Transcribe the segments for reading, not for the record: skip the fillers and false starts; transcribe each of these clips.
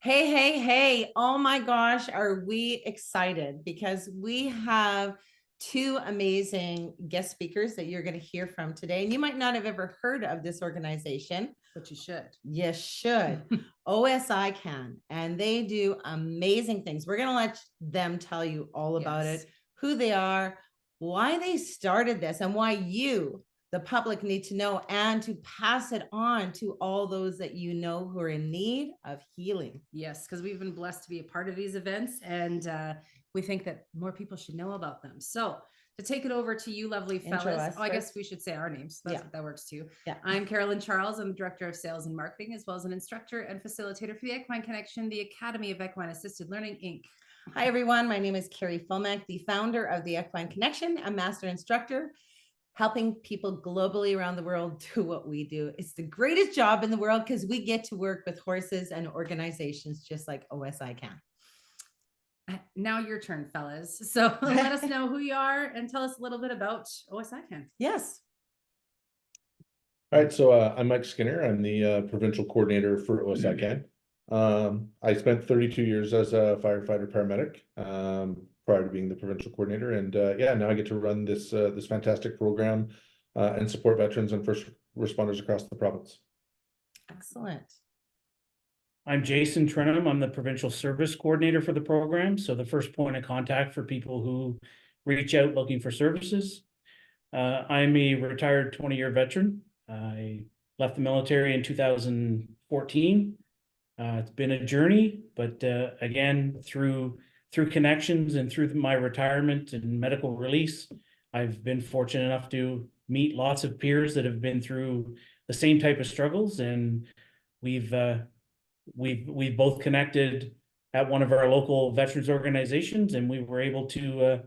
Hey, hey, hey. Oh my gosh, are we excited because we have two amazing guest speakers that you're going to hear from today. And you might not have ever heard of this organization, but you should. You should. OSI can, and they do amazing things. We're going to let them tell you all about it, who they are, why they started this, and why you, the public, need to know and to pass it on to all those that you know who are in need of healing. Yes, because we've been blessed to be a part of these events, and we think that more people should know about them. So to take it over to you, lovely fellas. I guess we should say our names. That works too. Yeah. I'm Carolyn Charles. I'm the Director of Sales and Marketing, as well as an instructor and facilitator for the Equine Connection, the Academy of Equine Assisted Learning, Inc. Hi, everyone. My name is Carrie Fulmack, the founder of the Equine Connection, a master instructor, helping people globally around the world do what we do. It's the greatest job in the world because we get to work with horses and organizations just like OSI can. Now your turn, fellas. So let us know who you are and tell us a little bit about OSI can. Yes. All right, so I'm Mike Skinner. I'm the provincial coordinator for OSI can. I spent 32 years as a firefighter paramedic prior to being the provincial coordinator, and yeah, now I get to run this this fantastic program and support veterans and first responders across the province. Excellent. I'm Jason Trenum. I'm the provincial service coordinator for the program. So the first point of contact for people who reach out looking for services. I'm a retired 20-year veteran. I left the military in 2014. It's been a journey, but again, through connections and through my retirement and medical release, I've been fortunate enough to meet lots of peers that have been through the same type of struggles, and we've both connected at one of our local veterans organizations, and we were able to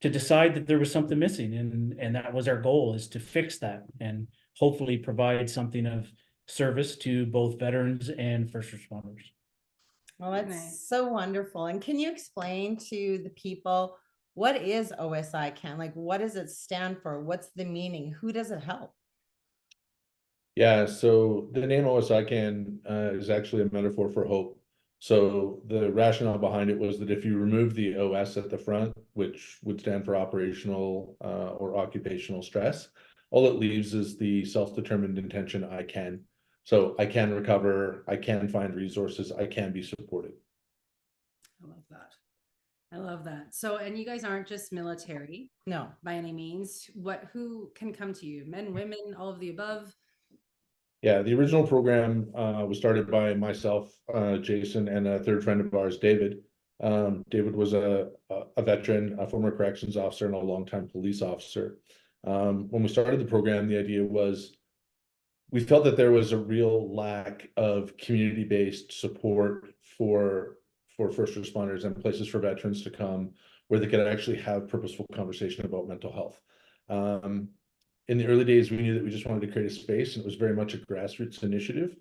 decide that there was something missing, and that was our goal, is to fix that and hopefully provide something of service to both veterans and first responders. Well, that's so wonderful. And can you explain to the people, what is OSI can? Like, what does it stand for? What's the meaning? Who does it help? Yeah, so the name OSI can is actually a metaphor for hope. So the rationale behind it was that if you remove the OS at the front, which would stand for operational or occupational stress, all it leaves is the self-determined intention, I can. So I can recover, I can find resources, I can be supported. I love that. I love that. So, and you guys aren't just military. No. By any means. Who can come to you? Men, women, all of the above? Yeah, the original program was started by myself, Jason, and a third friend of ours, David. David was a veteran, a former corrections officer, and a longtime police officer. When we started the program, the idea was we felt that there was a real lack of community-based support for first responders and places for veterans to come where they could actually have purposeful conversation about mental health. In the early days, we knew that we just wanted to create a space, and it was very much a grassroots initiative,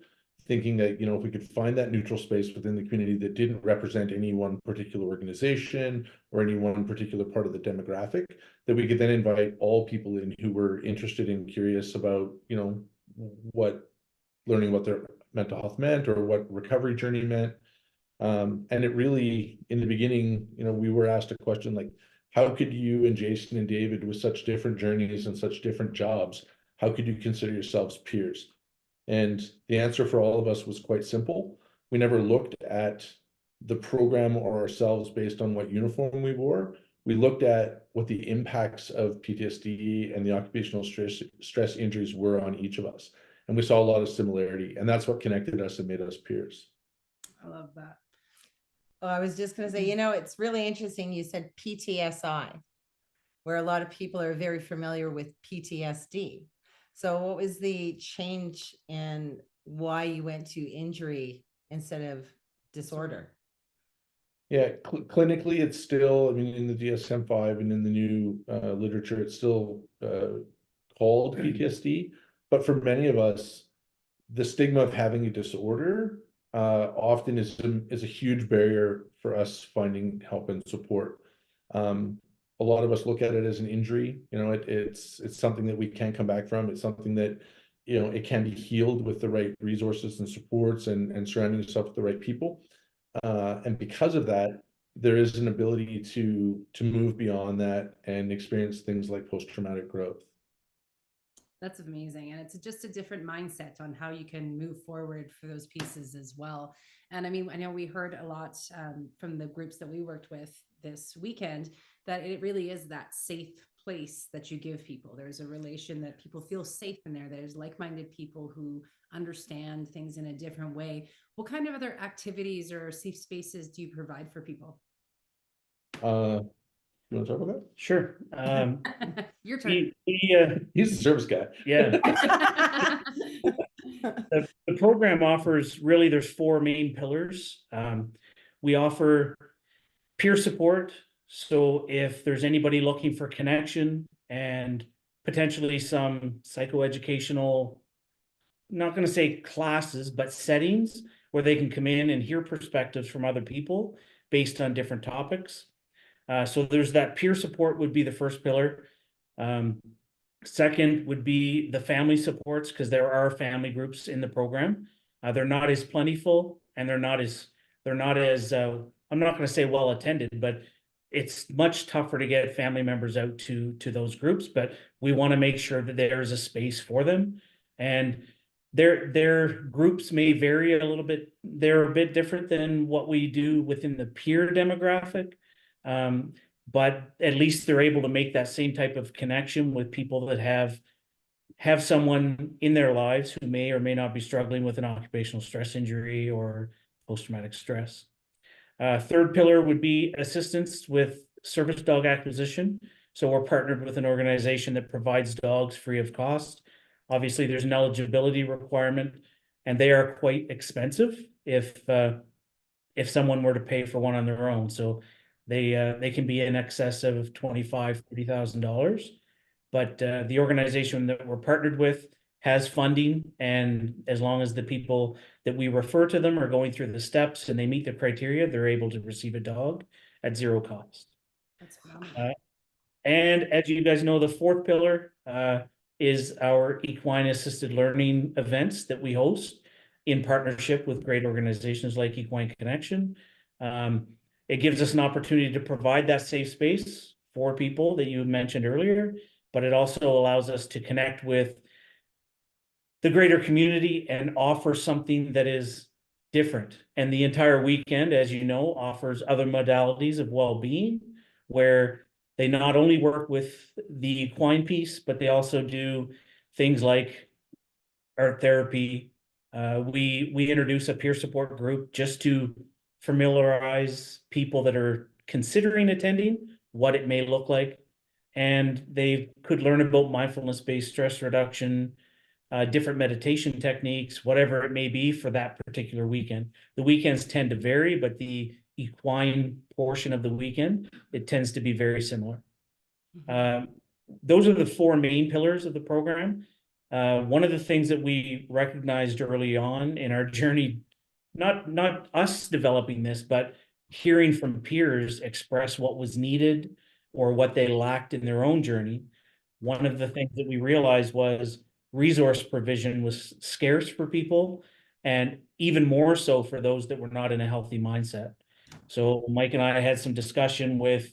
thinking that, if we could find that neutral space within the community that didn't represent any one particular organization or any one particular part of the demographic, that we could then invite all people in who were interested and curious about, learning what their mental health meant or what recovery journey meant. And it really, in the beginning, we were asked a question like, how could you and Jason and David, with such different journeys and such different jobs, how could you consider yourselves peers? And the answer for all of us was quite simple. We never looked at the program or ourselves based on what uniform we wore. We looked at what the impacts of PTSD and the occupational stress injuries were on each of us. And we saw a lot of similarity, and that's what connected us and made us peers. I love that. Oh, I was just going to say, it's really interesting. You said PTSI, where a lot of people are very familiar with PTSD. So what was the change in why you went to injury instead of disorder? Yeah, clinically, it's still, in the DSM-5 and in the new literature, it's still called PTSD. But for many of us, the stigma of having a disorder often is a huge barrier for us finding help and support. A lot of us look at it as an injury. It's something that we can't come back from. It's something that you know, it can be healed with the right resources and supports and surrounding yourself with the right people. And because of that, there is an ability to move beyond that and experience things like post-traumatic growth. That's amazing. And it's just a different mindset on how you can move forward for those pieces as well. And I mean, I know we heard a lot from the groups that we worked with this weekend, that it really is that safe place that you give people. There's a relation that people feel safe in there. There's like-minded people who understand things in a different way. What kind of other activities or safe spaces do you provide for people? You want to talk about that? Sure. Your turn. He's the service guy. Yeah. The program offers, really, there's four main pillars. We offer peer support. So if there's anybody looking for connection and potentially some psychoeducational, not going to say classes, but settings where they can come in and hear perspectives from other people based on different topics. So there's that peer support would be the first pillar. Second would be the family supports, because there are family groups in the program. They're not as plentiful, and they're not as I'm not going to say well attended, but it's much tougher to get family members out to those groups. But we want to make sure that there is a space for them, and their groups may vary a little bit. They're a bit different than what we do within the peer demographic. But at least they're able to make that same type of connection with people that have someone in their lives who may or may not be struggling with an occupational stress injury or post-traumatic stress. Third pillar would be assistance with service dog acquisition. So we're partnered with an organization that provides dogs free of cost. Obviously, there's an eligibility requirement, and they are quite expensive if someone were to pay for one on their own. So they can be in excess of $25,000, $30,000. But the organization that we're partnered with has funding, and as long as the people that we refer to them are going through the steps and they meet the criteria, they're able to receive a dog at zero cost. That's phenomenal. And as you guys know, the fourth pillar is our equine assisted learning events that we host in partnership with great organizations like Equine Connection. It gives us an opportunity to provide that safe space for people that you mentioned earlier, but it also allows us to connect with the greater community and offer something that is different. And the entire weekend, as you know, offers other modalities of well-being, where they not only work with the equine piece, but they also do things like art therapy. We introduce a peer support group just to familiarize people that are considering attending what it may look like, and they could learn about mindfulness-based stress reduction, different meditation techniques, whatever it may be for that particular weekend. The weekends tend to vary, but the equine portion of the weekend, it tends to be very similar. Those are the four main pillars of the program. One of the things that we recognized early on in our journey, not us developing this, but hearing from peers express what was needed or what they lacked in their own journey. One of the things that we realized was resource provision was scarce for people, and even more so for those that were not in a healthy mindset. So Mike and I had some discussion with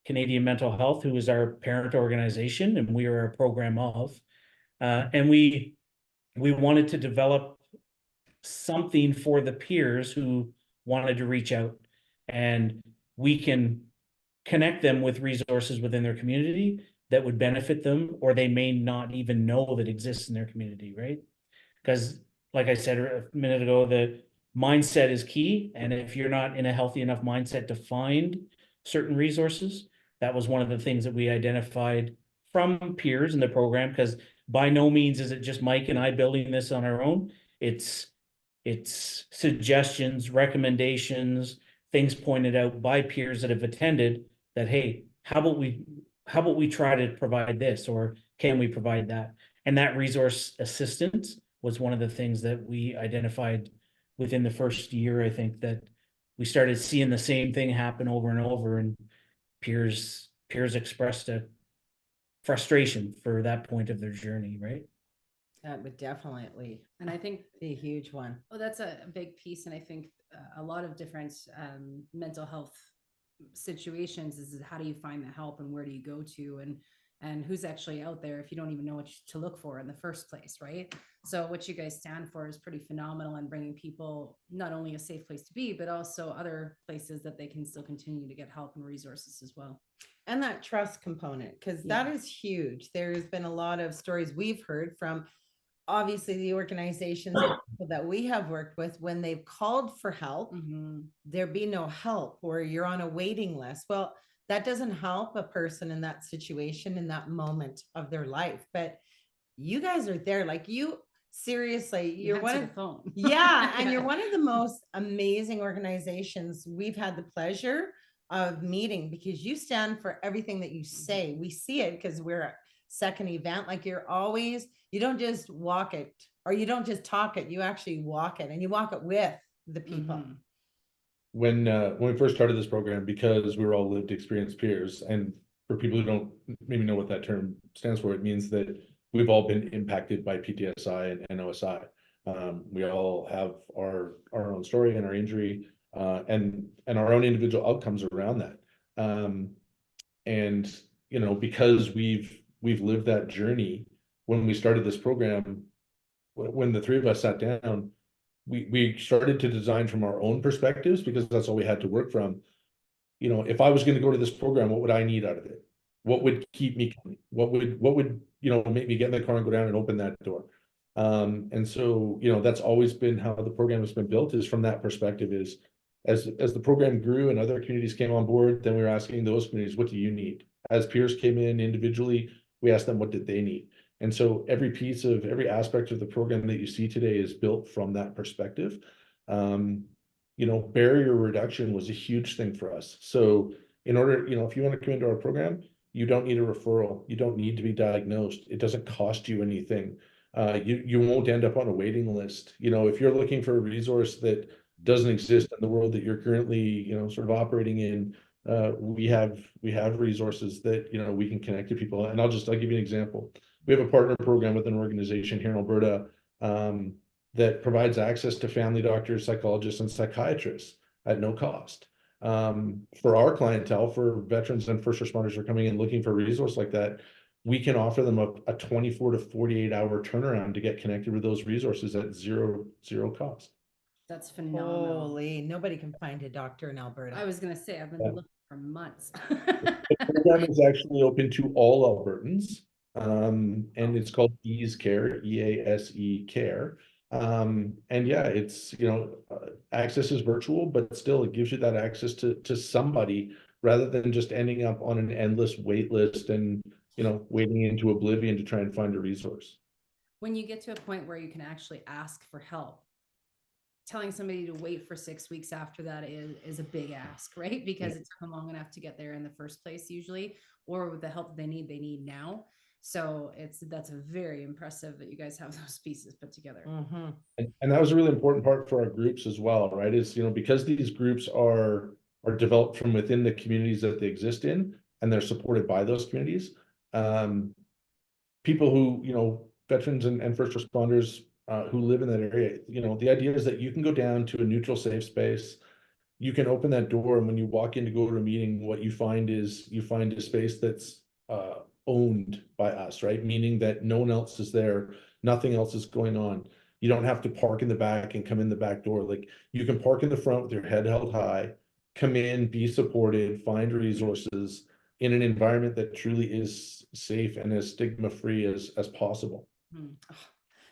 Canadian Mental Health, who is our parent organization, and we are a program of, and we wanted to develop something for the peers who wanted to reach out, and we can connect them with resources within their community that would benefit them, or they may not even know that exists in their community, right? Because like I said a minute ago, the mindset is key. And if you're not in a healthy enough mindset to find certain resources, that was one of the things that we identified from peers in the program, because by no means is it just Mike and I building this on our own. It's suggestions, recommendations, things pointed out by peers that have attended that, hey, how about we try to provide this, or can we provide that? And that resource assistance was one of the things that we identified within the first year. I think that we started seeing the same thing happen over and over, and peers expressed a frustration for that point of their journey, right? That would definitely And I think be a huge one. that's a big piece. And I think a lot of different mental health situations is how do you find the help and where do you go to, and who's actually out there if you don't even know what to look for in the first place, right? So what you guys stand for is pretty phenomenal, and bringing people not only a safe place to be, but also other places that they can still continue to get help and resources as well. And that trust component, because Yeah. that is huge. There's been a lot of stories we've heard from obviously the organizations and people that we have worked with, when they've called for help, there be no help, or you're on a waiting list. Well, that doesn't help a person in that situation, in that moment of their life. But you guys are there, like, you seriously, You you're one answer of the phone. yeah, and you're one of the most amazing organizations we've had the pleasure of meeting, because you stand for everything that you say. We see it because we're a second event. Like, you're always, you don't just walk it, or you don't just talk it, you actually walk it, and you walk it with the people. When we first started this program, because we were all lived experience peers, and for people who don't maybe know what that term stands for, it means that we've all been impacted by PTSI and OSI. We all have our own story and our injury, and our own individual outcomes around that. And you know, because we've lived that journey, when we started this program, when the three of us sat down, we started to design from our own perspectives, because that's all we had to work from. You know, if I was going to go to this program, what would I need out of it? What would keep me coming? What would, you know, make me get in the car and go down and open that door? And so, you know, that's always been how the program has been built, is from that perspective. Is as the program grew and other communities came on board, then we were asking those communities, what do you need? As peers came in individually, we asked them, what did they need? And so every piece of every aspect of the program that you see today is built from that perspective. You know, barrier reduction was a huge thing for us. So in order, you know, if you want to come into our program, you don't need a referral. You don't need to be diagnosed. It doesn't cost you anything. You won't end up on a waiting list. You know, if you're looking for a resource that doesn't exist in the world that you're currently, you know, sort of operating in, we have resources that, you know, we can connect to people. And I'll give you an example. We have a partner program with an organization here in Alberta that provides access to family doctors, psychologists, and psychiatrists at no cost. For our clientele, for veterans and first responders who are coming in looking for a resource like that, we can offer them a 24 to 48 hour turnaround to get connected with those resources at zero cost. That's phenomenal. Holy, nobody can find a doctor in Alberta. I was going to say, I've been looking for months. The program is actually open to all Albertans, and it's called EASE Care, EASE Care. And yeah, it's, you know, access is virtual, but still it gives you that access to somebody, rather than just ending up on an endless wait list and, you know, waiting into oblivion to try and find a resource. When you get to a point where you can actually ask for help, telling somebody to wait for 6 weeks after that is a big ask, right? Because it took them long enough to get there in the first place, usually, or with the help they need now. So that's very impressive that you guys have those pieces put together. And that was a really important part for our groups as well, right? Is, you know, because these groups are developed from within the communities that they exist in, and they're supported by those communities. People who, you know, veterans and first responders who live in that area, you know, the idea is that you can go down to a neutral, safe space. You can open that door, and when you walk in to go to a meeting, what you find is a space that's owned by us, right? Meaning that no one else is there, nothing else is going on. You don't have to park in the back and come in the back door. Like, you can park in the front with your head held high, come in, be supported, find resources in an environment that truly is safe and as stigma-free as possible.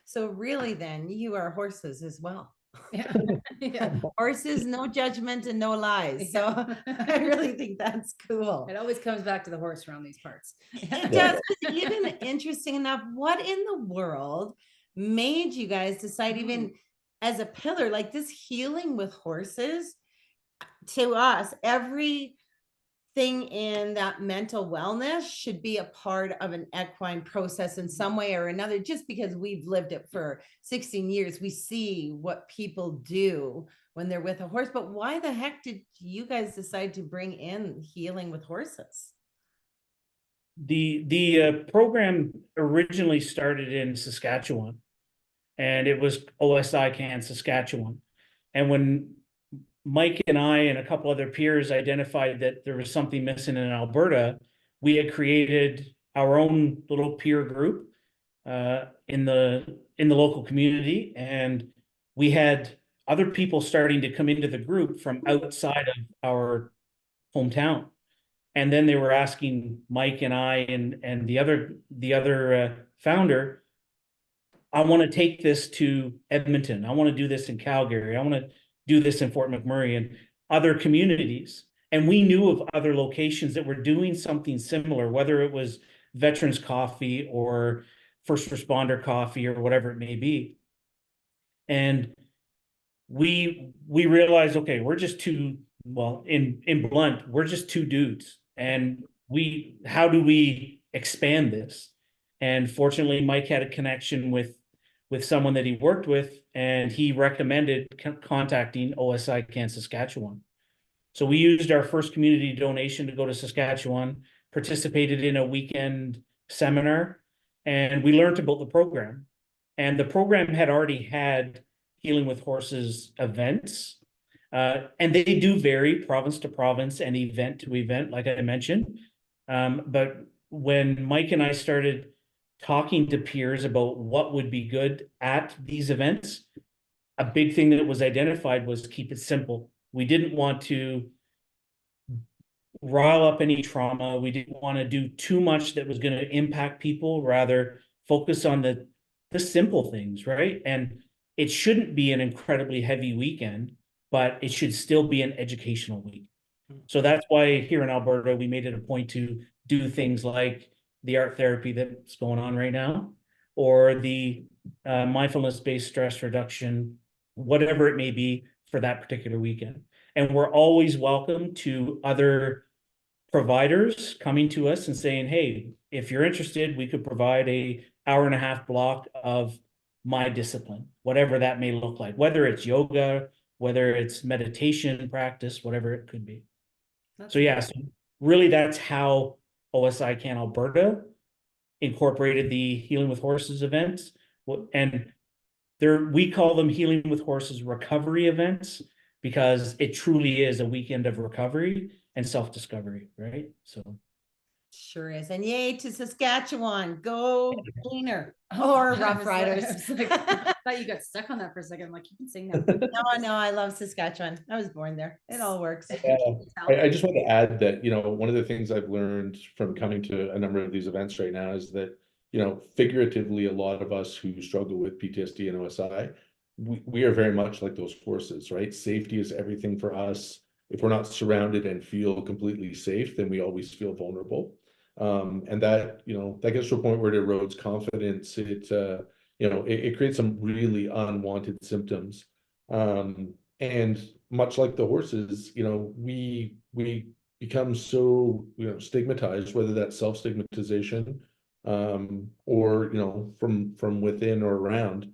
So really, then, you are horses as well. Yeah. Yeah. Horses, no judgment and no lies. So I really think that's cool. It always comes back to the horse around these parts. It does. Even interesting enough, what in the world made you guys decide, even as a pillar, like this healing with horses? To us, everything in that mental wellness should be a part of an equine process in some way or another. Just because we've lived it for 16 years, we see what people do when they're with a horse. But why the heck did you guys decide to bring in healing with horses? The program originally started in Saskatchewan, and it was OSI Can Saskatchewan. And when Mike and I and a couple other peers identified that there was something missing in Alberta, we had created our own little peer group in the local community, and we had other people starting to come into the group from outside of our hometown. And then they were asking Mike and I and the other founder, I want to take this to Edmonton. I want to do this in Calgary. I want to do this in Fort McMurray and other communities. And we knew of other locations that were doing something similar, whether it was veterans coffee or first responder coffee or whatever it may be. And we realized, okay, we're just two, well, in blunt, we're just two dudes. And how do we expand this? And fortunately, Mike had a connection with someone that he worked with, and he recommended contacting OSI Can Saskatchewan. So we used our first community donation to go to Saskatchewan, participated in a weekend seminar, and we learned about the program. And the program had already had Healing with Horses events, and they do vary province to province and event to event, like I mentioned. But when Mike and I started talking to peers about what would be good at these events, a big thing that was identified was keep it simple. We didn't want to rile up any trauma. We didn't want to do too much that was going to impact people, rather focus on the simple things, right? And it shouldn't be an incredibly heavy weekend, but it should still be an educational week. So that's why here in Alberta, we made it a point to do things like the art therapy that's going on right now, or the mindfulness-based stress reduction, whatever it may be for that particular weekend. And we're always welcome to other providers coming to us and saying, hey, if you're interested, we could provide a hour-and-a-half block of my discipline, whatever that may look like, whether it's yoga, whether it's meditation practice, whatever it could be. So yeah, so really that's how OSI Can Alberta incorporated the Healing with Horses events. And we call them Healing with Horses recovery events, because it truly is a weekend of recovery and self-discovery, right? So sure is. And yay to Saskatchewan, go cleaner or Rough Riders. I thought you got stuck on that for a second. I'm like, you can sing that. No, I love Saskatchewan. I was born there. It all works. I just want to add that, one of the things I've learned from coming to a number of these events right now is that, figuratively, a lot of us who struggle with PTSD and OSI, we are very much like those horses, right? Safety is everything for us. If we're not surrounded and feel completely safe, then we always feel vulnerable. And that, that gets to a point where it erodes confidence. It creates some really unwanted symptoms. And much like the horses, we become so, stigmatized, whether that's self-stigmatization, or, from within or around,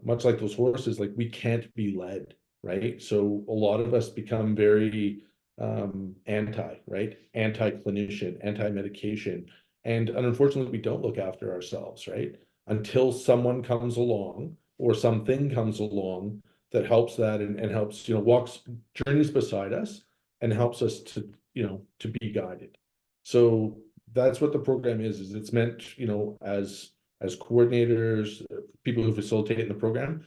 much like those horses, like we can't be led, right? So a lot of us become very anti-clinician, anti-medication. And unfortunately, we don't look after ourselves, right? Until someone comes along or something comes along that helps that and helps, walks journeys beside us and helps us to, to be guided. So that's what the program is it's meant, as coordinators, people who facilitate in the program,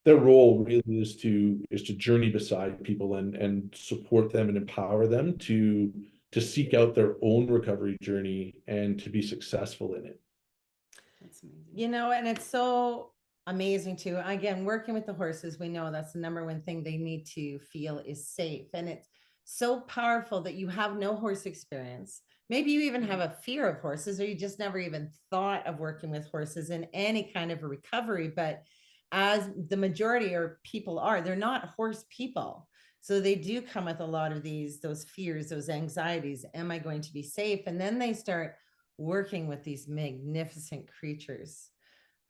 their role really is to journey beside people and support them and empower them to seek out their own recovery journey and to be successful in it. That's amazing. And it's so amazing too. Again, working with the horses, we know that's the number one thing they need to feel is safe. And it's so powerful that you have no horse experience. Maybe you even have a fear of horses, or you just never even thought of working with horses in any kind of a recovery. But as the majority or people are, they're not horse people. So they do come with a lot of those fears, those anxieties. Am I going to be safe? And then they start working with these magnificent creatures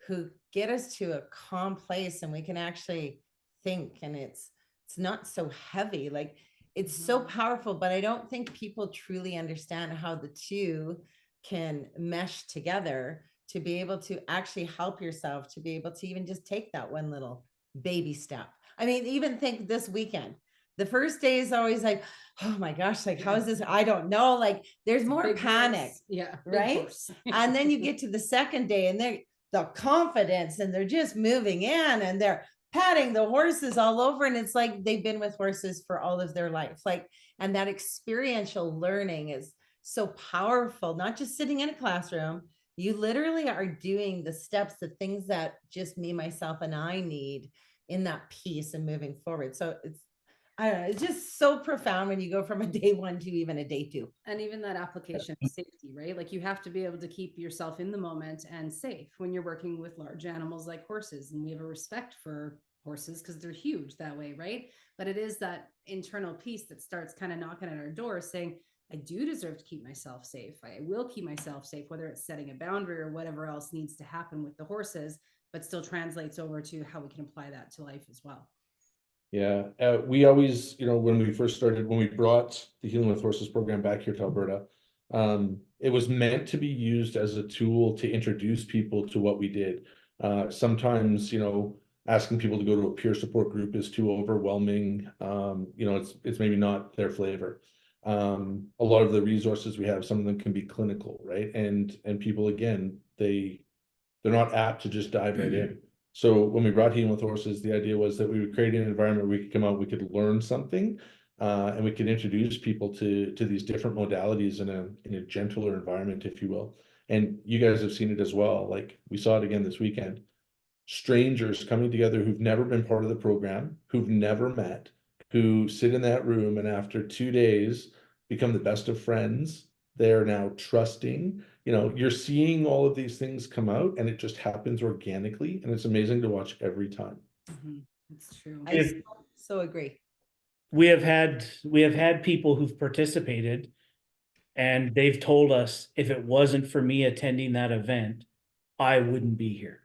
who get us to a calm place, and we can actually think, and it's not so heavy. Like it's so powerful, but I don't think people truly understand how the two can mesh together to be able to actually help yourself, to be able to even just take that one little baby step. I mean, even think this weekend, the first day is always like, oh my gosh, like, how is this? I don't know. Like, there's more Big panic, horse. Yeah. big right? horse. And then you get to the second day and they're the confidence and they're just moving in and they're patting the horses all over. And it's like they've been with horses for all of their life. Like, and that experiential learning is so powerful, not just sitting in a classroom. You literally are doing the steps, the things that just me, myself, and I need in that piece and moving forward. So it's, I don't know, it's just so profound when you go from a day one to even a day two. And even that application of safety, right? Like you have to be able to keep yourself in the moment and safe when you're working with large animals like horses. And we have a respect for horses because they're huge that way, right? But it is that internal piece that starts kind of knocking at our door saying, I do deserve to keep myself safe. I will keep myself safe, whether it's setting a boundary or whatever else needs to happen with the horses, but still translates over to how we can apply that to life as well. Yeah, we always, when we first started, when we brought the Healing with Horses program back here to Alberta, it was meant to be used as a tool to introduce people to what we did. Sometimes, asking people to go to a peer support group is too overwhelming. It's maybe not their flavor. A lot of the resources we have, some of them can be clinical, right? And people, again, they're not apt to just dive right in. So when we brought Healing with Horses, the idea was that we would create an environment where we could come out, we could learn something, and we could introduce people to these different modalities in a gentler environment, if you will. And you guys have seen it as well. Like we saw it again this weekend. Strangers coming together who've never been part of the program, who've never met, who sit in that room and after 2 days become the best of friends. They're now trusting. You're seeing all of these things come out and it just happens organically. And it's amazing to watch every time. It's true. I so agree. We have had people who've participated and they've told us if it wasn't for me attending that event, I wouldn't be here.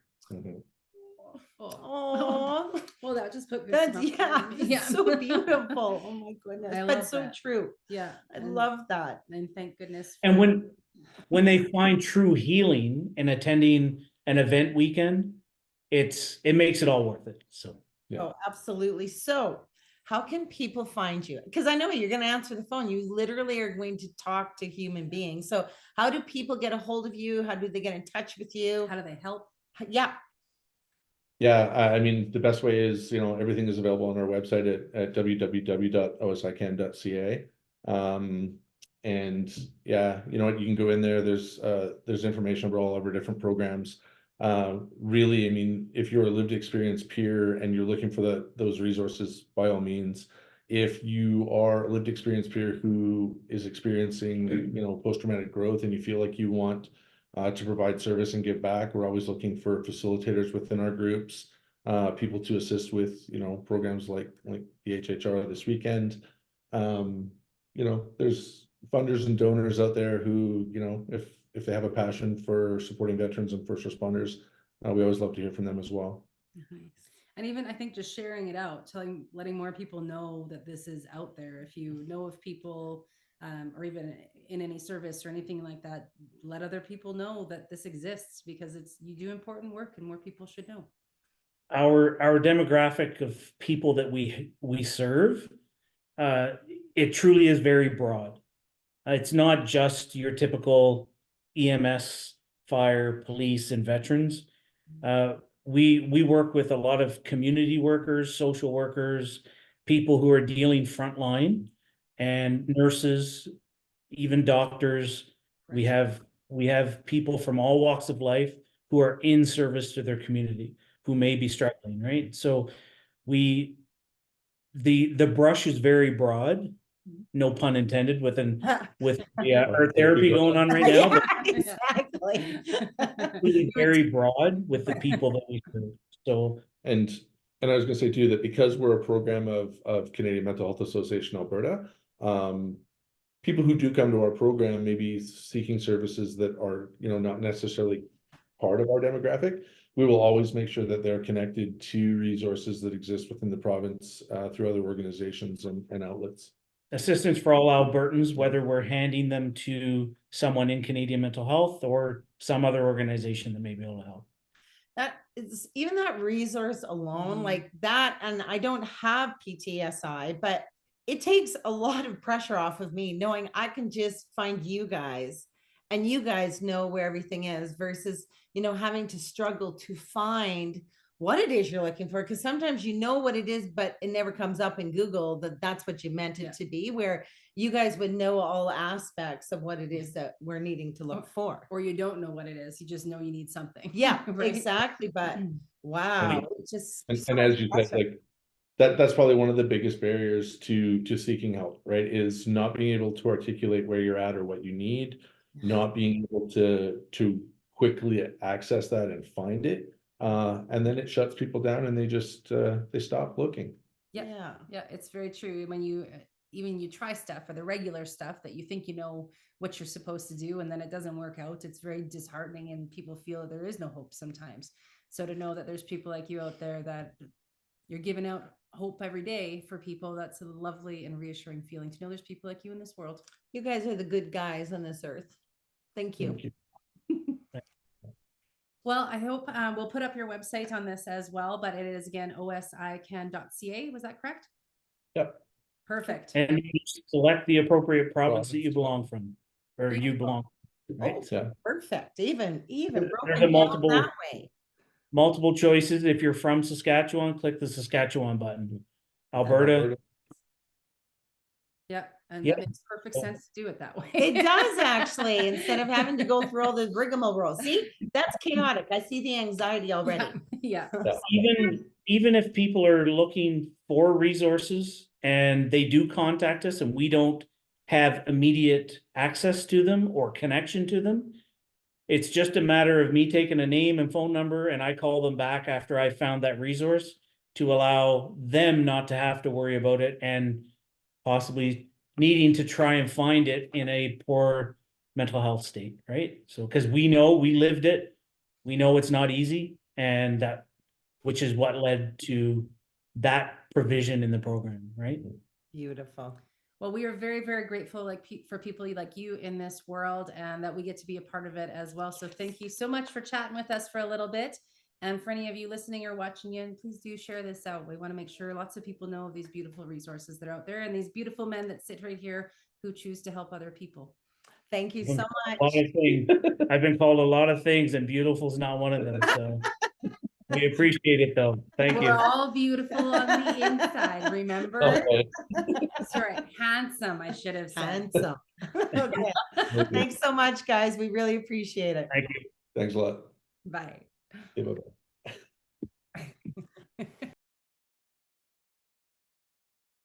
Oh, well, that just put that's so beautiful. Oh my goodness, but so that. true. Yeah, I love that. And thank goodness. And when they find true healing in attending an event weekend, it makes it all worth it. So yeah. Oh, absolutely. So how can people find you? Because I know you're going to answer the phone. You literally are going to talk to human beings. So how do people get a hold of you? How do they get in touch with you? How do they help? Yeah. Yeah, I mean, the best way is, everything is available on our website at www.osican.ca. And yeah, you can go in there. There's information about all of our different programs. Really, I mean, if you're a lived experience peer and you're looking for those resources, by all means. If you are a lived experience peer who is experiencing, post-traumatic growth and you feel like you want to provide service and give back, we're always looking for facilitators within our groups, people to assist with, programs like the HHR this weekend. There's funders and donors out there who, if they have a passion for supporting veterans and first responders, we always love to hear from them as well. Nice. And even I think just sharing it out, letting more people know that this is out there. If you know of people, or even in any service or anything like that, let other people know that this exists because you do important work and more people should know. Our demographic of people that we serve, it truly is very broad. It's not just your typical EMS, fire, police, and veterans. We work with a lot of community workers, social workers, people who are dealing frontline, and nurses, even doctors. We have people from all walks of life who are in service to their community, who may be struggling, right? So the brush is very broad, no pun intended, with our therapy going on right now. Yeah, exactly. Really very broad with the people that we serve. So and I was going to say too that because we're a program of Canadian Mental Health Association Alberta, people who do come to our program may be seeking services that are not necessarily part of our demographic. We will always make sure that they're connected to resources that exist within the province through other organizations and outlets. assistance for all Albertans, whether we're handing them to someone in Canadian Mental Health or some other organization that may be able to help. That is even that resource alone, like that. And I don't have PTSI, but it takes a lot of pressure off of me knowing I can just find you guys and you guys know where everything is versus, having to struggle to find what it is you're looking for. Cause sometimes you know what it is, but it never comes up in Google that that's what you meant it to be, where you guys would know all aspects of what it is that we're needing to look for. Or you don't know what it is. You just know you need something. Yeah, right? exactly. But wow, it's just And as you said, like that's probably one of the biggest barriers to seeking help, right? Is not being able to articulate where you're at or what you need, not being able to quickly access that and find it. And then it shuts people down and they just they stop looking. Yeah, it's very true. When you try stuff or the regular stuff that you think you know what you're supposed to do, and then it doesn't work out, it's very disheartening, and people feel there is no hope sometimes. So to know that there's people like you out there that you're giving out hope every day for people, that's a lovely and reassuring feeling to know there's people like you in this world. You guys are the good guys on this earth. Thank you. Thank you. Well, I hope we'll put up your website on this as well, but it is again OSICan.ca. Was that correct? Yep. Perfect. And you select the appropriate province that you belong from, or you belong to, right? Oh, Yeah. perfect. Even There's broken a down multiple that way. multiple choices. If you're from Saskatchewan, click the Saskatchewan button. Alberta. Yeah, and Yeah. that makes perfect sense to do it that way. It does actually, instead of having to go through all this rigmarole. See, that's chaotic. I see the anxiety already. Yeah. Even if people are looking for resources and they do contact us and we don't have immediate access to them or connection to them, it's just a matter of me taking a name and phone number and I call them back after I found that resource to allow them not to have to worry about it and possibly needing to try and find it in a poor mental health state, right? So, because we know we lived it, we know it's not easy, and that, which is what led to that provision in the program, right? Beautiful. Well, we are very, very grateful for people like you in this world, and that we get to be a part of it as well. So thank you so much for chatting with us for a little bit. And for any of you listening or watching in, please do share this out. We want to make sure lots of people know of these beautiful resources that are out there and these beautiful men that sit right here who choose to help other people. Thank you so much. I've been called a lot of things and beautiful is not one of them. So we appreciate it though. Thank you. We're all beautiful on the inside, remember? Okay. That's right. Handsome, I should have said. Handsome. Okay. Thanks so much, guys. We really appreciate it. Thank you. Thanks a lot. Bye. Yeah, bye-bye.